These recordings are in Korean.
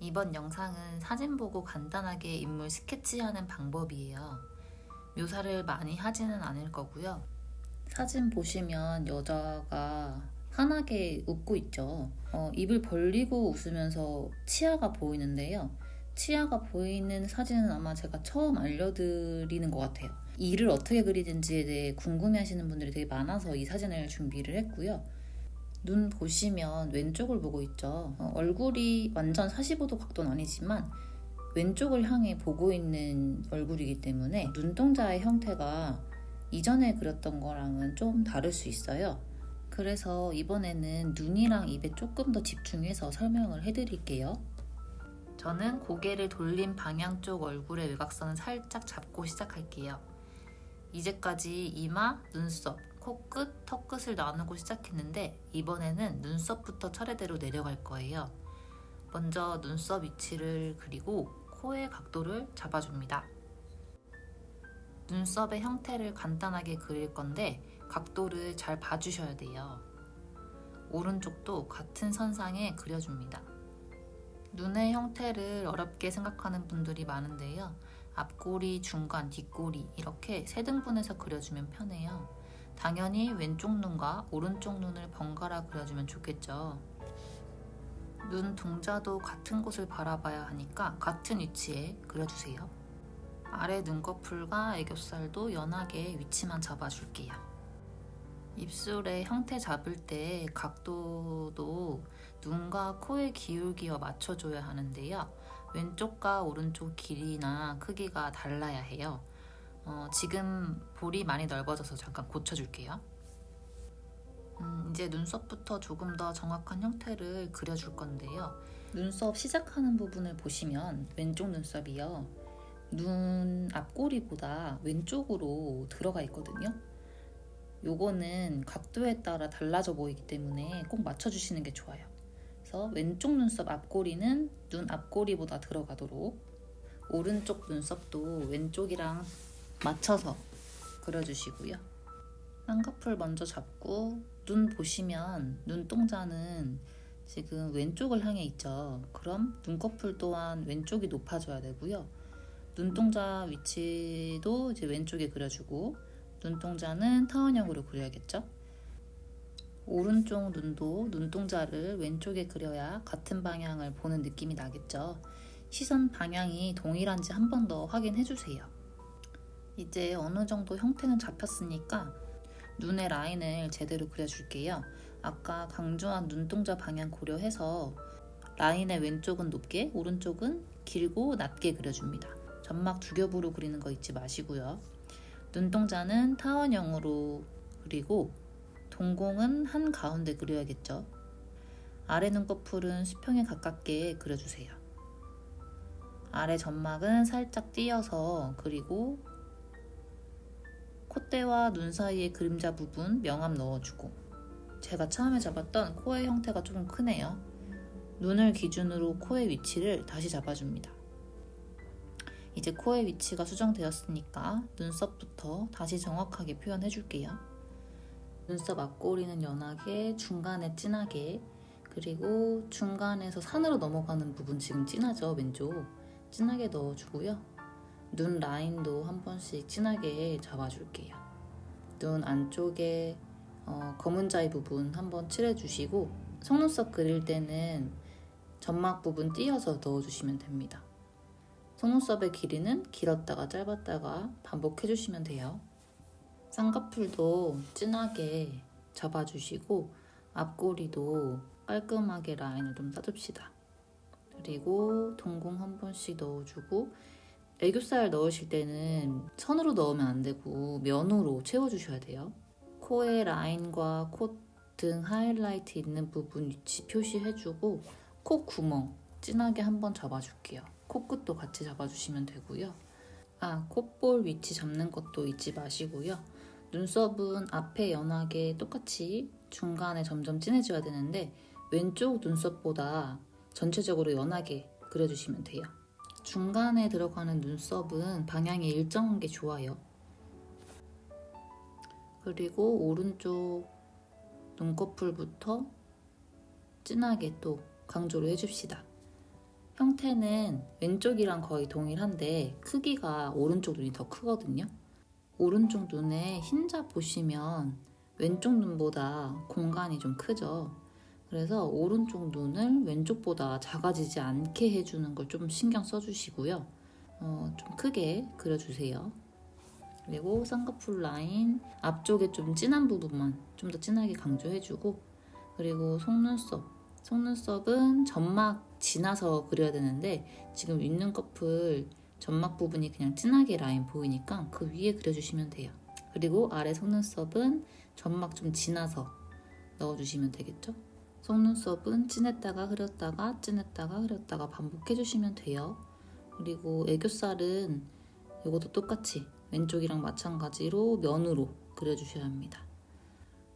이번 영상은 사진 보고 간단하게 인물 스케치하는 방법이에요. 묘사를 많이 하지는 않을 거고요. 사진 보시면 여자가 환하게 웃고 있죠. 입을 벌리고 웃으면서 치아가 보이는데요. 치아가 보이는 사진은 아마 제가 처음 알려드리는 것 같아요. 이를 어떻게 그리는지에 대해 궁금해하시는 분들이 되게 많아서 이 사진을 준비를 했고요. 눈 보시면 왼쪽을 보고 있죠. 얼굴이 완전 45도 각도는 아니지만 왼쪽을 향해 보고 있는 얼굴이기 때문에 눈동자의 형태가 이전에 그렸던 거랑은 좀 다를 수 있어요. 그래서 이번에는 눈이랑 입에 조금 더 집중해서 설명을 해드릴게요. 저는 고개를 돌린 방향 쪽 얼굴의 외곽선을 살짝 잡고 시작할게요. 이제까지 이마, 눈썹, 코끝, 턱끝을 나누고 시작했는데 이번에는 눈썹부터 차례대로 내려갈 거예요. 먼저 눈썹 위치를 그리고 코의 각도를 잡아줍니다. 눈썹의 형태를 간단하게 그릴 건데 각도를 잘 봐주셔야 돼요. 오른쪽도 같은 선상에 그려줍니다. 눈의 형태를 어렵게 생각하는 분들이 많은데요. 앞꼬리, 중간, 뒷꼬리 이렇게 세 등분해서 그려주면 편해요. 당연히 왼쪽 눈과 오른쪽 눈을 번갈아 그려주면 좋겠죠. 눈 동자도 같은 곳을 바라봐야 하니까 같은 위치에 그려주세요. 아래 눈꺼풀과 애교살도 연하게 위치만 잡아줄게요. 입술의 형태 잡을 때 각도도 눈과 코의 기울기와 맞춰줘야 하는데요. 왼쪽과 오른쪽 길이나 크기가 달라야 해요. 지금 볼이 많이 넓어져서 잠깐 고쳐줄게요. 이제 눈썹부터 조금 더 정확한 형태를 그려줄 건데요. 눈썹 시작하는 부분을 보시면 왼쪽 눈썹이요. 눈 앞꼬리보다 왼쪽으로 들어가 있거든요. 요거는 각도에 따라 달라져 보이기 때문에 꼭 맞춰주시는 게 좋아요. 그래서 왼쪽 눈썹 앞꼬리는 눈 앞꼬리보다 들어가도록 오른쪽 눈썹도 왼쪽이랑 맞춰서 그려주시고요. 쌍꺼풀 먼저 잡고 눈 보시면 눈동자는 지금 왼쪽을 향해 있죠. 그럼 눈꺼풀 또한 왼쪽이 높아져야 되고요. 눈동자 위치도 이제 왼쪽에 그려주고 눈동자는 타원형으로 그려야겠죠. 오른쪽 눈도 눈동자를 왼쪽에 그려야 같은 방향을 보는 느낌이 나겠죠. 시선 방향이 동일한지 한 번 더 확인해 주세요. 이제 어느 정도 형태는 잡혔으니까 눈의 라인을 제대로 그려줄게요. 아까 강조한 눈동자 방향 고려해서 라인의 왼쪽은 높게, 오른쪽은 길고 낮게 그려줍니다. 점막 두 겹으로 그리는 거 잊지 마시고요. 눈동자는 타원형으로 그리고 동공은 한가운데 그려야겠죠. 아래 눈꺼풀은 수평에 가깝게 그려주세요. 아래 점막은 살짝 띄어서 그리고 콧대와 눈 사이의 그림자 부분 명암 넣어주고 제가 처음에 잡았던 코의 형태가 조금 크네요. 눈을 기준으로 코의 위치를 다시 잡아줍니다. 이제 코의 위치가 수정되었으니까 눈썹부터 다시 정확하게 표현해줄게요. 눈썹 앞꼬리는 연하게, 중간에 진하게, 그리고 중간에서 산으로 넘어가는 부분 지금 진하죠, 왼쪽. 진하게 넣어주고요. 눈 라인도 한 번씩 진하게 잡아줄게요. 눈 안쪽에 검은 자위 부분 한번 칠해주시고 속눈썹 그릴 때는 점막 부분 띄어서 넣어주시면 됩니다. 속눈썹의 길이는 길었다가 짧았다가 반복해주시면 돼요. 쌍꺼풀도 진하게 잡아주시고 앞꼬리도 깔끔하게 라인을 좀 따줍시다. 그리고 동공 한 번씩 넣어주고 애교살 넣으실 때는 선으로 넣으면 안 되고 면으로 채워주셔야 돼요. 코의 라인과 콧 등 하이라이트 있는 부분 위치 표시해주고 코 구멍 진하게 한번 잡아줄게요. 코끝도 같이 잡아주시면 되고요. 콧볼 위치 잡는 것도 잊지 마시고요. 눈썹은 앞에 연하게 똑같이 중간에 점점 진해져야 되는데 왼쪽 눈썹보다 전체적으로 연하게 그려주시면 돼요. 중간에 들어가는 눈썹은 방향이 일정한 게 좋아요. 그리고 오른쪽 눈꺼풀부터 진하게 또 강조를 해줍시다. 형태는 왼쪽이랑 거의 동일한데 크기가 오른쪽 눈이 더 크거든요. 오른쪽 눈에 흰자 보시면 왼쪽 눈보다 공간이 좀 크죠. 그래서 오른쪽 눈을 왼쪽보다 작아지지 않게 해주는 걸 좀 신경 써주시고요. 좀 크게 그려주세요. 그리고 쌍꺼풀 라인 앞쪽에 좀 진한 부분만 좀 더 진하게 강조해주고, 그리고 속눈썹은 점막 지나서 그려야 되는데 지금 윗눈꺼풀 점막 부분이 그냥 진하게 라인 보이니까 그 위에 그려주시면 돼요. 그리고 아래 속눈썹은 점막 좀 지나서 넣어주시면 되겠죠? 속눈썹은 진했다가 흐렸다가 진했다가 흐렸다가 반복해주시면 돼요. 그리고 애교살은 이것도 똑같이 왼쪽이랑 마찬가지로 면으로 그려주셔야 합니다.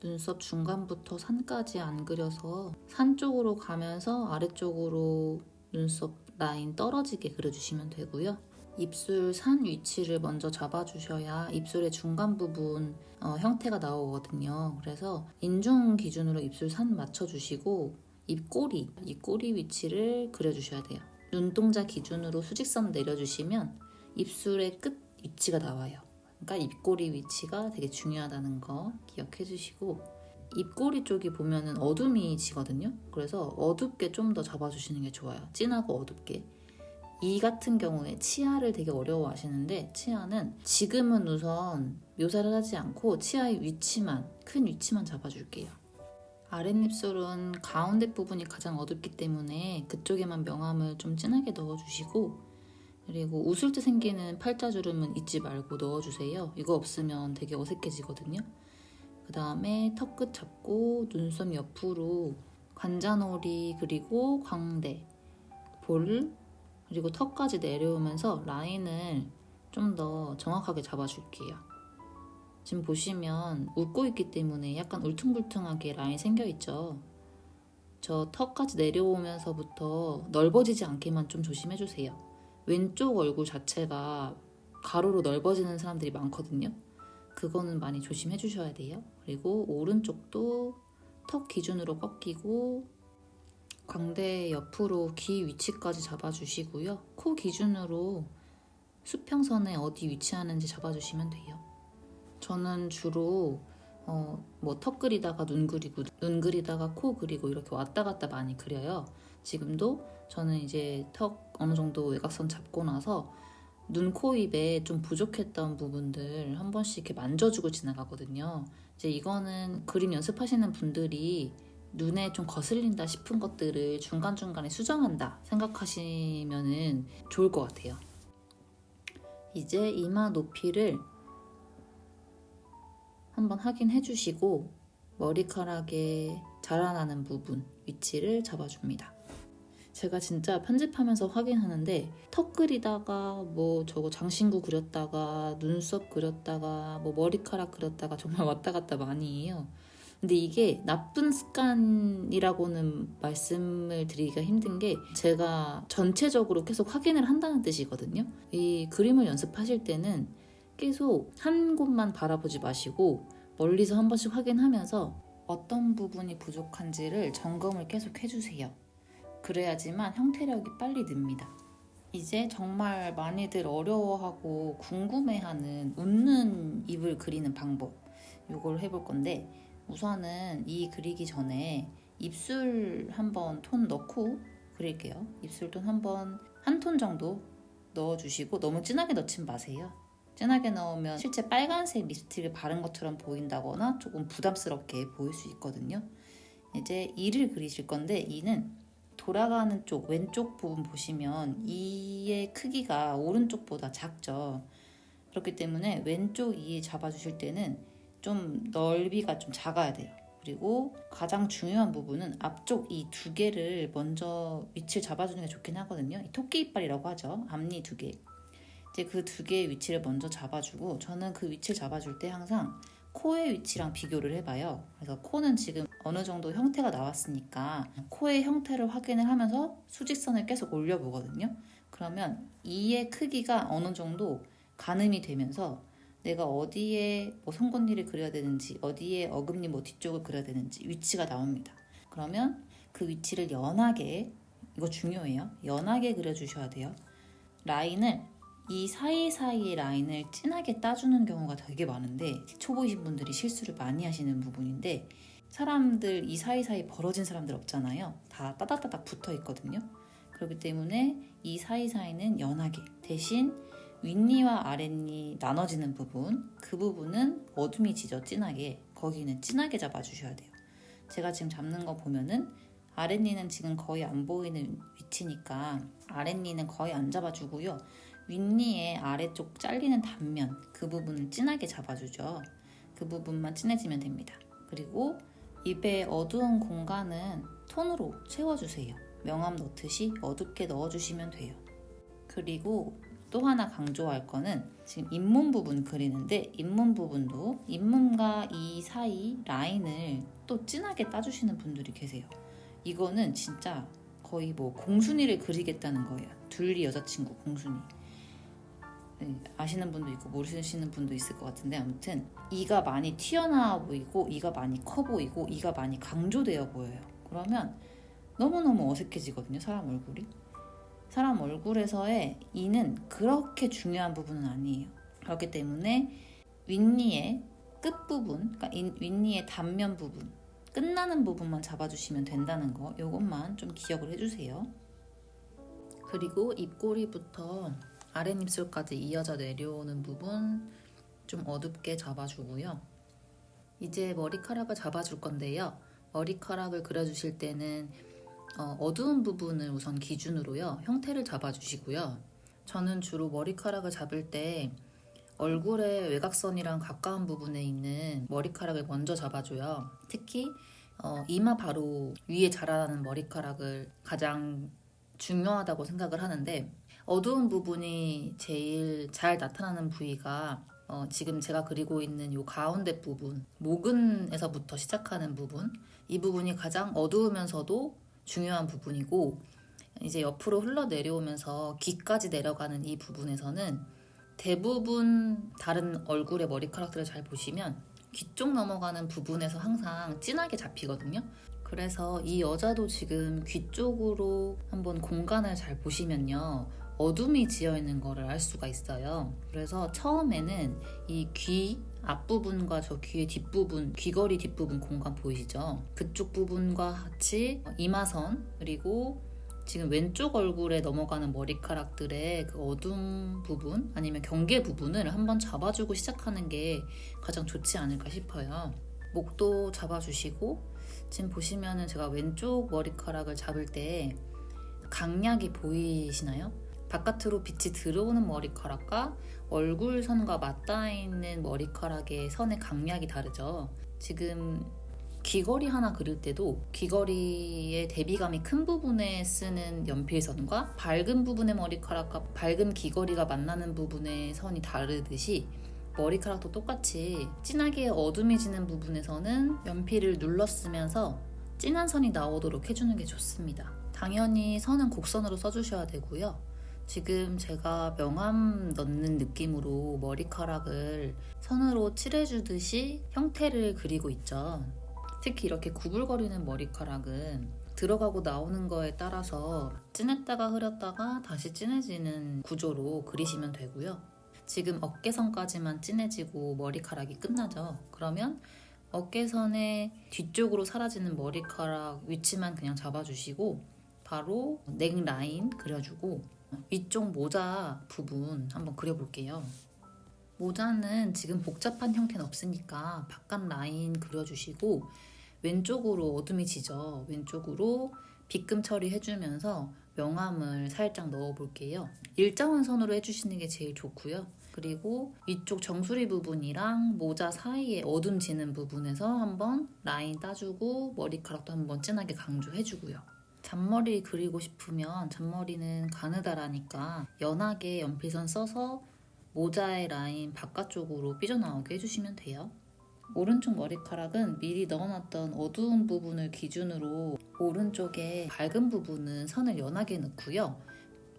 눈썹 중간부터 산까지 안 그려서 산 쪽으로 가면서 아래쪽으로 눈썹 라인 떨어지게 그려주시면 되고요. 입술 산 위치를 먼저 잡아주셔야 입술의 중간 부분 형태가 나오거든요. 그래서 인중 기준으로 입술 산 맞춰주시고 입꼬리 위치를 그려주셔야 돼요. 눈동자 기준으로 수직선 내려주시면 입술의 끝 위치가 나와요. 그러니까 입꼬리 위치가 되게 중요하다는 거 기억해 주시고, 입꼬리 쪽이 보면은 어둠이 지거든요. 그래서 어둡게 좀 더 잡아주시는 게 좋아요. 진하고 어둡게. 이 같은 경우에 치아를 되게 어려워 하시는데, 치아는 지금은 우선 묘사를 하지 않고 치아의 위치만, 큰 위치만 잡아줄게요. 아랫입술은 가운데 부분이 가장 어둡기 때문에 그쪽에만 명암을 좀 진하게 넣어주시고, 그리고 웃을 때 생기는 팔자주름은 잊지 말고 넣어주세요. 이거 없으면 되게 어색해지거든요. 그 다음에 턱끝 잡고 눈썹 옆으로 관자놀이, 그리고 광대, 볼, 그리고 턱까지 내려오면서 라인을 좀 더 정확하게 잡아줄게요. 지금 보시면 웃고 있기 때문에 약간 울퉁불퉁하게 라인 생겨있죠. 저 턱까지 내려오면서부터 넓어지지 않게만 좀 조심해주세요. 왼쪽 얼굴 자체가 가로로 넓어지는 사람들이 많거든요. 그거는 많이 조심해 주셔야 돼요. 그리고 오른쪽도 턱 기준으로 꺾이고 광대 옆으로 귀 위치까지 잡아주시고요. 코 기준으로 수평선에 어디 위치하는지 잡아주시면 돼요. 저는 주로 턱 그리다가 눈 그리고 눈 그리다가 코 그리고 이렇게 왔다 갔다 많이 그려요. 지금도 저는 이제 턱 어느 정도 외곽선 잡고 나서 눈, 코, 입에 좀 부족했던 부분들 한 번씩 이렇게 만져주고 지나가거든요. 이제 이거는 그림 연습하시는 분들이 눈에 좀 거슬린다 싶은 것들을 중간중간에 수정한다 생각하시면 좋을 것 같아요. 이제 이마 높이를 한번 확인해 주시고 머리카락에 자라나는 부분 위치를 잡아줍니다. 제가 진짜 편집하면서 확인하는데 턱 그리다가 저거 장신구 그렸다가 눈썹 그렸다가 머리카락 그렸다가 정말 왔다 갔다 많이 해요. 근데 이게 나쁜 습관이라고는 말씀을 드리기가 힘든 게, 제가 전체적으로 계속 확인을 한다는 뜻이거든요. 이 그림을 연습하실 때는 계속 한 곳만 바라보지 마시고 멀리서 한 번씩 확인하면서 어떤 부분이 부족한지를 점검을 계속 해주세요. 그래야지만 형태력이 빨리 늡니다. 이제 정말 많이들 어려워하고 궁금해하는 웃는 입을 그리는 방법, 이걸 해볼 건데, 우선은 이 그리기 전에 입술 한번 톤 넣고 그릴게요. 입술 톤 한번 한 톤 정도 넣어주시고, 너무 진하게 넣진 마세요. 진하게 넣으면 실제 빨간색 립스틱을 바른 것처럼 보인다거나 조금 부담스럽게 보일 수 있거든요. 이제 이를 그리실 건데, 이는 돌아가는 쪽 왼쪽 부분 보시면 이의 크기가 오른쪽보다 작죠. 그렇기 때문에 왼쪽 이 잡아주실 때는 좀 넓이가 좀 작아야 돼요. 그리고 가장 중요한 부분은 앞쪽 이 두 개를 먼저 위치를 잡아주는 게 좋긴 하거든요. 이 토끼 이빨이라고 하죠. 앞니 두 개. 이제 그 두 개의 위치를 먼저 잡아주고, 저는 그 위치를 잡아줄 때 항상 코의 위치랑 비교를 해봐요. 그래서 코는 지금 어느 정도 형태가 나왔으니까 코의 형태를 확인을 하면서 수직선을 계속 올려보거든요. 그러면 이의 크기가 어느 정도 가늠이 되면서 내가 어디에 송곳니를 그려야 되는지, 어디에 어금니 뒤쪽을 그려야 되는지 위치가 나옵니다. 그러면 그 위치를 연하게 이거 중요해요. 연하게 그려주셔야 돼요. 라인을 이 사이사이의 라인을 진하게 따주는 경우가 되게 많은데 초보이신 분들이 실수를 많이 하시는 부분인데 사람들 이 사이사이 벌어진 사람들 없잖아요. 다 따닥따닥 붙어 있거든요. 그렇기 때문에 이 사이사이는 연하게 대신 윗니와 아랫니 나눠지는 부분 그 부분은 어둠이 지죠. 진하게 거기는 진하게 잡아주셔야 돼요. 제가 지금 잡는 거 보면은 아랫니는 지금 거의 안 보이는 위치니까 아랫니는 거의 안 잡아주고요. 윗니의 아래쪽 잘리는 단면 그 부분을 진하게 잡아주죠. 그 부분만 진해지면 됩니다. 그리고 입의 어두운 공간은 톤으로 채워주세요. 명암 넣듯이 어둡게 넣어주시면 돼요. 그리고 또 하나 강조할 거는 지금 잇몸 부분 그리는데 잇몸 부분도 잇몸과 이 사이 라인을 또 진하게 따주시는 분들이 계세요. 이거는 진짜 거의 뭐 공순이를 그리겠다는 거예요. 둘리 여자친구 공순이. 네, 아시는 분도 있고 모르시는 분도 있을 것 같은데 아무튼 이가 많이 튀어나와 보이고 이가 많이 커 보이고 이가 많이 강조되어 보여요. 그러면 너무너무 어색해지거든요. 사람 얼굴이. 사람 얼굴에서의 이는 그렇게 중요한 부분은 아니에요. 그렇기 때문에 윗니의 끝부분, 그러니까 윗니의 단면 부분 끝나는 부분만 잡아주시면 된다는 거 이것만 좀 기억을 해주세요. 그리고 입꼬리부터 아랫입술까지 이어져 내려오는 부분 좀 어둡게 잡아주고요. 이제 머리카락을 잡아줄 건데요. 머리카락을 그려주실 때는 어두운 부분을 우선 기준으로요. 형태를 잡아주시고요. 저는 주로 머리카락을 잡을 때 얼굴의 외곽선이랑 가까운 부분에 있는 머리카락을 먼저 잡아줘요. 특히 이마 바로 위에 자라나는 머리카락을 가장 중요하다고 생각을 하는데 어두운 부분이 제일 잘 나타나는 부위가 지금 제가 그리고 있는 이 가운데 부분 모근에서부터 시작하는 부분 이 부분이 가장 어두우면서도 중요한 부분이고 이제 옆으로 흘러내려오면서 귀까지 내려가는 이 부분에서는 대부분 다른 얼굴의 머리카락들을 잘 보시면 귀 쪽 넘어가는 부분에서 항상 진하게 잡히거든요. 그래서 이 여자도 지금 귀 쪽으로 한번 공간을 잘 보시면요. 어둠이 지어있는 거를 알 수가 있어요. 그래서 처음에는 이 귀 앞부분과 저 귀의 뒷부분, 귀걸이 뒷부분 공간 보이시죠? 그쪽 부분과 같이 이마선 그리고 지금 왼쪽 얼굴에 넘어가는 머리카락들의 그 어둠 부분 아니면 경계 부분을 한번 잡아주고 시작하는 게 가장 좋지 않을까 싶어요. 목도 잡아주시고 지금 보시면은 제가 왼쪽 머리카락을 잡을 때 강약이 보이시나요? 바깥으로 빛이 들어오는 머리카락과 얼굴 선과 맞닿아 있는 머리카락의 선의 강약이 다르죠. 지금 귀걸이 하나 그릴 때도 귀걸이의 대비감이 큰 부분에 쓰는 연필선과 밝은 부분의 머리카락과 밝은 귀걸이가 만나는 부분의 선이 다르듯이 머리카락도 똑같이 진하게 어둠이 지는 부분에서는 연필을 눌러 쓰면서 진한 선이 나오도록 해주는 게 좋습니다. 당연히 선은 곡선으로 써주셔야 되고요. 지금 제가 명암 넣는 느낌으로 머리카락을 선으로 칠해주듯이 형태를 그리고 있죠. 특히 이렇게 구불거리는 머리카락은 들어가고 나오는 거에 따라서 진했다가 흐렸다가 다시 진해지는 구조로 그리시면 되고요. 지금 어깨선까지만 진해지고 머리카락이 끝나죠. 그러면 어깨선의 뒤쪽으로 사라지는 머리카락 위치만 그냥 잡아주시고 바로 넥 라인 그려주고 위쪽 모자 부분 한번 그려볼게요. 모자는 지금 복잡한 형태는 없으니까 바깥 라인 그려주시고 왼쪽으로 어둠이 지죠. 왼쪽으로 빗금 처리해주면서 명암을 살짝 넣어볼게요. 일정한 선으로 해주시는 게 제일 좋고요. 그리고 위쪽 정수리 부분이랑 모자 사이에 어둠 지는 부분에서 한번 라인 따주고 머리카락도 한번 진하게 강조해주고요. 잔머리 그리고 싶으면 잔머리는 가느다라니까 연하게 연필선 써서 모자의 라인 바깥쪽으로 삐져나오게 해주시면 돼요. 오른쪽 머리카락은 미리 넣어놨던 어두운 부분을 기준으로 오른쪽에 밝은 부분은 선을 연하게 넣고요.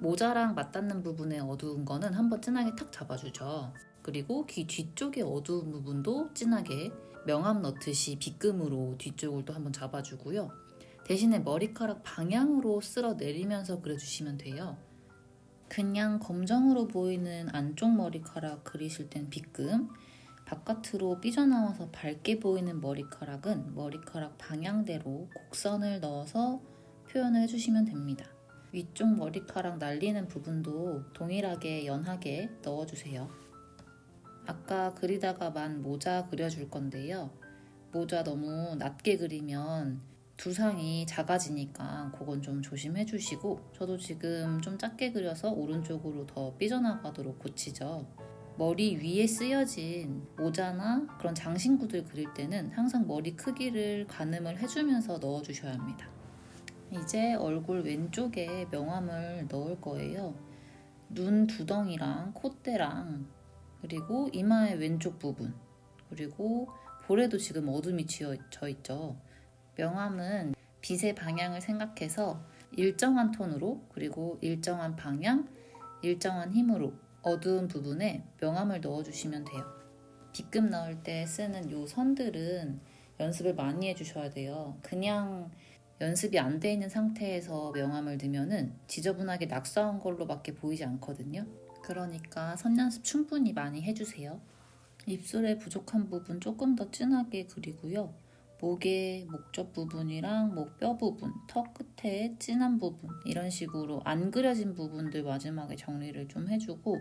모자랑 맞닿는 부분의 어두운 거는 한번 진하게 탁 잡아주죠. 그리고 귀 뒤쪽의 어두운 부분도 진하게 명암 넣듯이 빗금으로 뒤쪽을 또 한번 잡아주고요. 대신에 머리카락 방향으로 쓸어 내리면서 그려주시면 돼요. 그냥 검정으로 보이는 안쪽 머리카락 그리실 땐 빗금, 바깥으로 삐져나와서 밝게 보이는 머리카락은 머리카락 방향대로 곡선을 넣어서 표현을 해주시면 됩니다. 위쪽 머리카락 날리는 부분도 동일하게 연하게 넣어주세요. 아까 그리다가 만 모자 그려줄 건데요. 모자 너무 낮게 그리면 두상이 작아지니까 그건 좀 조심해 주시고, 저도 지금 좀 작게 그려서 오른쪽으로 더 삐져나가도록 고치죠. 머리 위에 쓰여진 모자나 그런 장신구들 그릴 때는 항상 머리 크기를 가늠을 해주면서 넣어주셔야 합니다. 이제 얼굴 왼쪽에 명암을 넣을 거예요. 눈 두덩이랑 콧대랑 그리고 이마의 왼쪽 부분, 그리고 볼에도 지금 어둠이 져 있죠. 명암은 빛의 방향을 생각해서 일정한 톤으로, 그리고 일정한 방향, 일정한 힘으로 어두운 부분에 명암을 넣어주시면 돼요. 빗금 넣을 때 쓰는 요 선들은 연습을 많이 해주셔야 돼요. 그냥 연습이 안 돼 있는 상태에서 명암을 넣으면은 지저분하게 낙서한 걸로밖에 보이지 않거든요. 그러니까 선 연습 충분히 많이 해주세요. 입술의 부족한 부분 조금 더 진하게 그리고요. 목의 목젖 부분이랑 목 뼈 부분, 턱 끝에 진한 부분, 이런 식으로 안 그려진 부분들 마지막에 정리를 좀 해주고,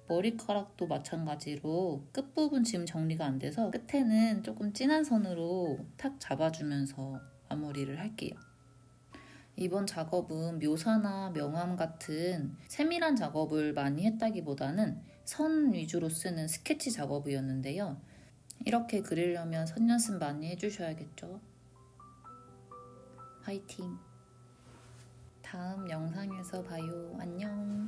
머리카락도 마찬가지로 끝부분 지금 정리가 안 돼서 끝에는 조금 진한 선으로 탁 잡아주면서 마무리를 할게요. 이번 작업은 묘사나 명암 같은 세밀한 작업을 많이 했다기보다는 선 위주로 쓰는 스케치 작업이었는데요. 이렇게 그리려면 선 연습 많이 해주셔야겠죠. 화이팅! 다음 영상에서 봐요. 안녕!